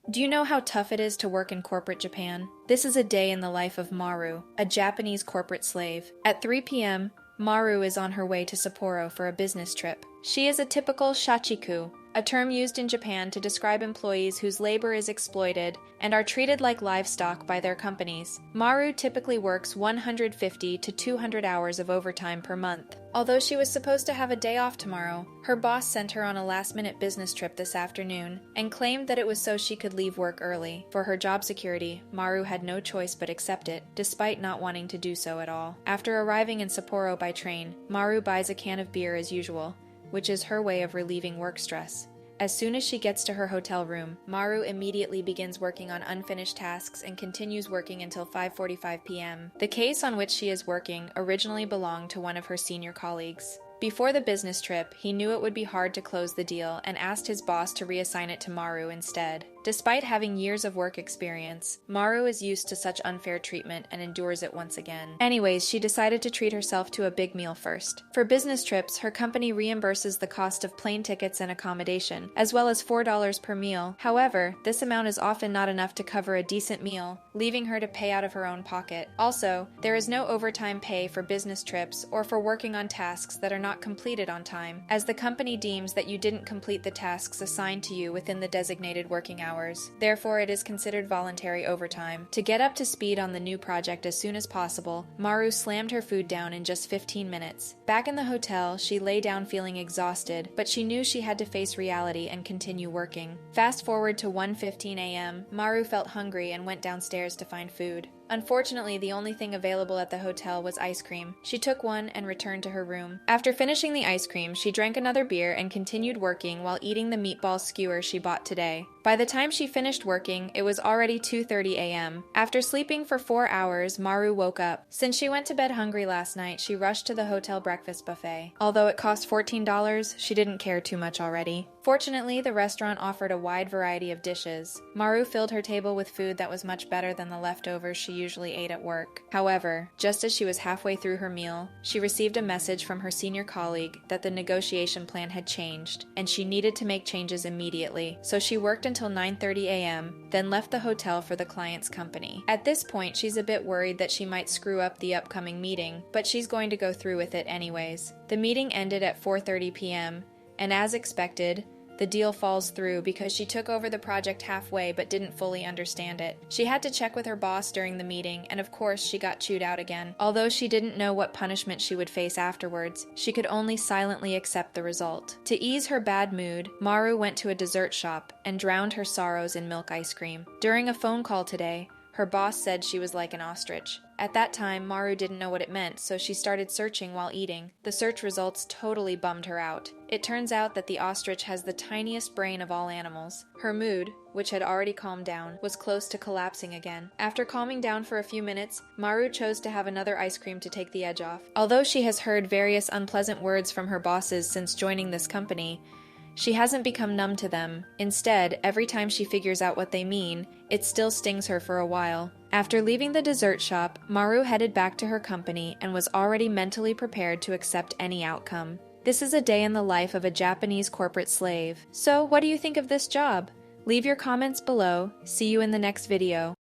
Do you know how tough it is to work in corporate Japan? This is a day in the life of Maru, a Japanese corporate slave. At 3 p.m., Maru is on her way to Sapporo for a business trip. She is a typical shachiku, a term used in Japan to describe employees whose labor is exploited and are treated like livestock by their companies. Maru typically works 150 to 200 hours of overtime per month. Although she was supposed to have a day off tomorrow, her boss sent her on a last-minute business trip this afternoon and claimed that it was so she could leave work early. For her job security, Maru had no choice but accept it, despite not wanting to do so at all. After arriving in Sapporo by train, Maru buys a can of beer as usual, which is her way of relieving work stress. As soon as she gets to her hotel room, Maru immediately begins working on unfinished tasks and continues working until 5:45 p.m. The case on which she is working originally belonged to one of her senior colleagues. Before the business trip, he knew it would be hard to close the deal and asked his boss to reassign it to Maru instead. Despite having years of work experience, Maru is used to such unfair treatment and endures it once again. Anyways, she decided to treat herself to a big meal first. For business trips, her company reimburses the cost of plane tickets and accommodation, as well as $4 per meal. However, this amount is often not enough to cover a decent meal, leaving her to pay out of her own pocket. Also, there is no overtime pay for business trips or for working on tasks that are not completed on time, as the company deems that you didn't complete the tasks assigned to you within the designated working hours. Therefore, it is considered voluntary overtime. To get up to speed on the new project as soon as possible, Maru slammed her food down in just 15 minutes. Back in the hotel, she lay down feeling exhausted, but she knew she had to face reality and continue working. Fast forward to 1:15 a.m., Maru felt hungry and went downstairs to find food. Unfortunately, the only thing available at the hotel was ice cream. She took one and returned to her room. After finishing the ice cream, she drank another beer and continued working while eating the meatball skewer she bought today. By the time she finished working, it was already 2:30 a.m. After sleeping for 4 hours, Maru woke up. Since she went to bed hungry last night, she rushed to the hotel breakfast buffet. Although it cost $14, she didn't care too much already. Fortunately, the restaurant offered a wide variety of dishes. Maru filled her table with food that was much better than the leftovers she usually ate at work. However, just as she was halfway through her meal, she received a message from her senior colleague that the negotiation plan had changed, and she needed to make changes immediately. So she worked until 9:30 a.m., then left the hotel for the client's company. At this point, she's a bit worried that she might screw up the upcoming meeting, but she's going to go through with it anyways. The meeting ended at 4:30 p.m., and as expected, the deal falls through because she took over the project halfway but didn't fully understand it. She had to check with her boss during the meeting, and of course she got chewed out again. Although she didn't know what punishment she would face afterwards, she could only silently accept the result. To ease her bad mood, Maru went to a dessert shop and drowned her sorrows in milk ice cream. During a phone call today, her boss said she was like an ostrich. At that time, Maru didn't know what it meant, so she started searching while eating. The search results totally bummed her out. It turns out that the ostrich has the tiniest brain of all animals. Her mood, which had already calmed down, was close to collapsing again. After calming down for a few minutes, Maru chose to have another ice cream to take the edge off. Although she has heard various unpleasant words from her bosses since joining this company, she hasn't become numb to them. Instead, every time she figures out what they mean, it still stings her for a while. After leaving the dessert shop, Maru headed back to her company and was already mentally prepared to accept any outcome. This is a day in the life of a Japanese corporate slave. So, what do you think of this job? Leave your comments below. See you in the next video.